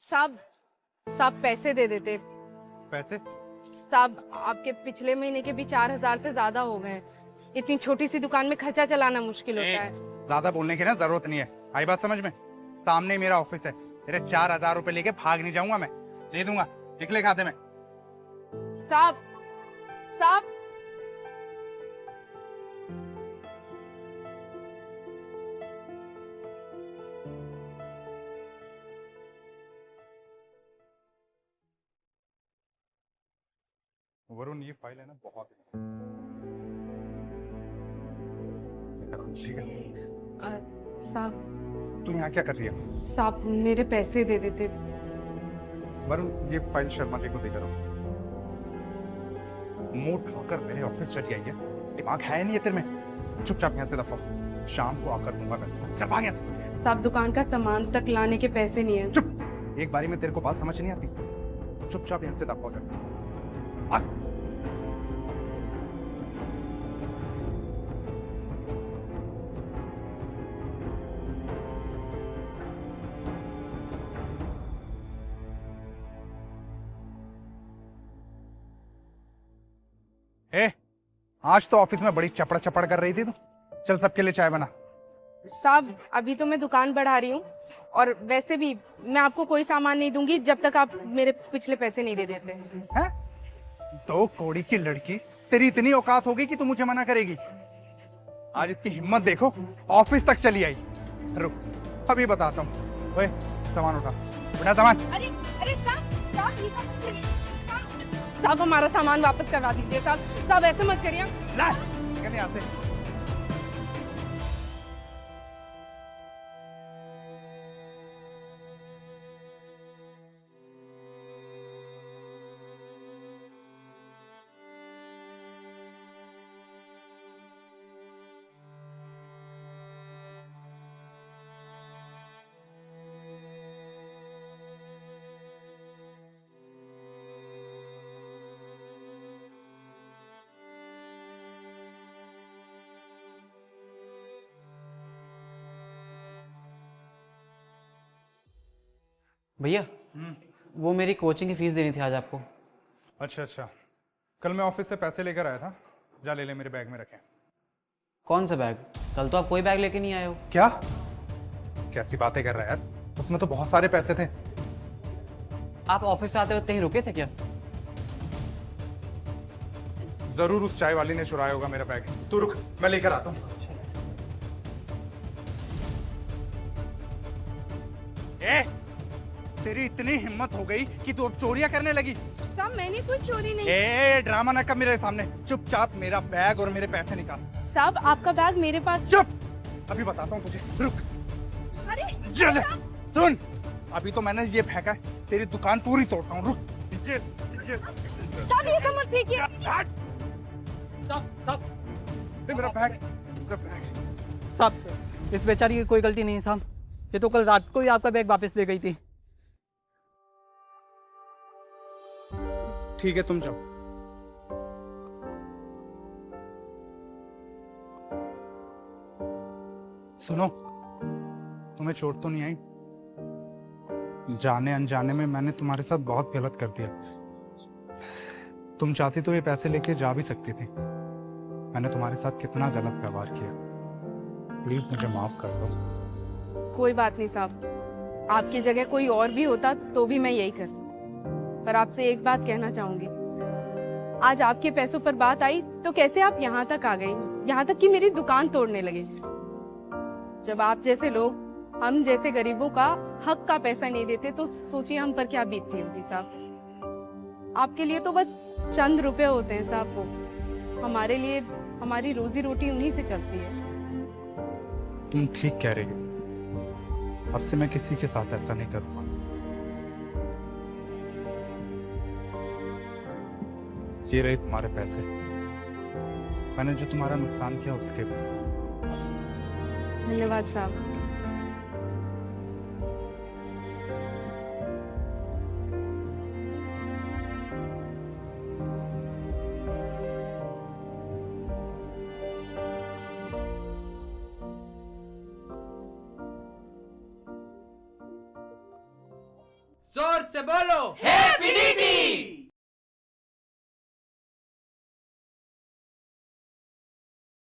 साहब, साहब पैसे दे देते। पैसे? साहब आपके पिछले महीने के भी 4,000 से ज्यादा हो गए। इतनी छोटी सी दुकान में खर्चा चलाना मुश्किल होता है। ज्यादा बोलने की ना जरूरत नहीं है। आई बात समझ में? सामने ही मेरा ऑफिस है। तेरे 4,000 रुपए लेके भाग नहीं जाऊंगा मैं। दे दूंगा, निकले खाते में। साहब, साहब, वरुण, ये फाइल है ना बहुत साहब, तू यहाँ क्या कर रही है? साहब मेरे पैसे दे देते। वरुण, ये फाइल शर्मा जी को देकर आओ। मुंह ढाकर मेरे ऑफिस चली आई है। दिमाग है नहीं है तेरे में? चुपचाप यहाँ से दफा हो। शाम को आकर दूंगा पैसे। चल भाग यहाँ से। साहब दुकान का सामान तक लाने के पैसे नहीं है। चुप! एक बारी में तेरे को बात समझ नहीं आती? चुपचाप यहाँ से दफा हो जा। भाग। ए, आज तो ऑफिस में बड़ी चपड़ चपड़ कर रही थी तू। चल सबके लिए चाय बना। साहब अभी तो मैं दुकान बढ़ा रही हूँ, और वैसे भी मैं आपको कोई सामान नहीं दूंगी जब तक आप मेरे पिछले पैसे नहीं दे देते। हैं? दो कौड़ी की लड़की, तेरी इतनी औकात होगी कि तू मुझे मना करेगी? आज इसकी हिम्मत देखो, ऑफिस तक चली आई। रुक, अभी बताता हूँ। ओए, सामान उठा। उठा सामान। अरे अरे साहब, साहब हमारा सामान वापस करवा दीजिए। साहब, साहब ऐसे मत करिए। ला, निकल यहाँ से। भैया, वो मेरी कोचिंग की फीस देनी थी आज आपको। अच्छा अच्छा, कल मैं ऑफिस से पैसे लेकर आया था। जा ले ले, मेरे बैग में रखे। कौन सा बैग? कल तो आप कोई बैग लेके नहीं आए हो। क्या? कैसी बातें कर रहा है यार? उसमें तो बहुत सारे पैसे थे। आप ऑफिस से आते वक्त कहीं रुके थे क्या? जरूर उस चाय वाली ने चुराया होगा मेरा बैग। तू रुक, मैं लेकर आता हूँ। तेरी इतनी हिम्मत हो गई कि तू अब चोरियां करने लगी? साहब मैंने कोई चोरी नहीं। ड्रामा ना कर मेरे सामने। चुपचाप मेरा बैग और मेरे पैसे निकाल। साहब आपका बैग मेरे पास। चुप! अभी बताता हूँ तुझे। रुक। अरे चल सुन, अभी तो मैंने ये फेंका है, तेरी दुकान पूरी तोड़ता हूँ। रुक। साहब ये सब मत फेंकिए। मेरा बैग, मेरा बैग। साहब इस बेचारी की कोई गलती नहीं है साहब, ये तो कल रात को ही आपका बैग वापस ले गई थी। ठीक है, तुम जाओ। सुनो, तुम्हें चोट तो नहीं आई? जाने अनजाने में मैंने तुम्हारे साथ बहुत गलत कर दिया। तुम चाहती तो ये पैसे लेके जा भी सकती थी। मैंने तुम्हारे साथ कितना गलत व्यवहार किया। प्लीज मुझे माफ कर दो। कोई बात नहीं साहब, आपकी जगह कोई और भी होता तो भी मैं यही करती। पर आपसे एक बात कहना चाहूंगी, आज आपके पैसों पर बात आई तो कैसे आप यहाँ तक आ गई, यहाँ तक कि मेरी दुकान तोड़ने लगे। जब आप जैसे लोग हम जैसे गरीबों का हक का पैसा नहीं देते तो सोचिए हम पर क्या बीतती होगी साहब। आपके लिए तो बस चंद रुपए होते हैं साहब, वो हमारे लिए हमारी रोजी रोटी उन्हीं से चलती है। तुम ठीक कह रही हो। अब से मैं किसी के साथ ऐसा नहीं करूंगा। ये रहे तुम्हारे पैसे। मैंने जो तुम्हारा नुकसान किया उसके भी। धन्यवाद साहब। जोर से बोलो, हे पीडीटी।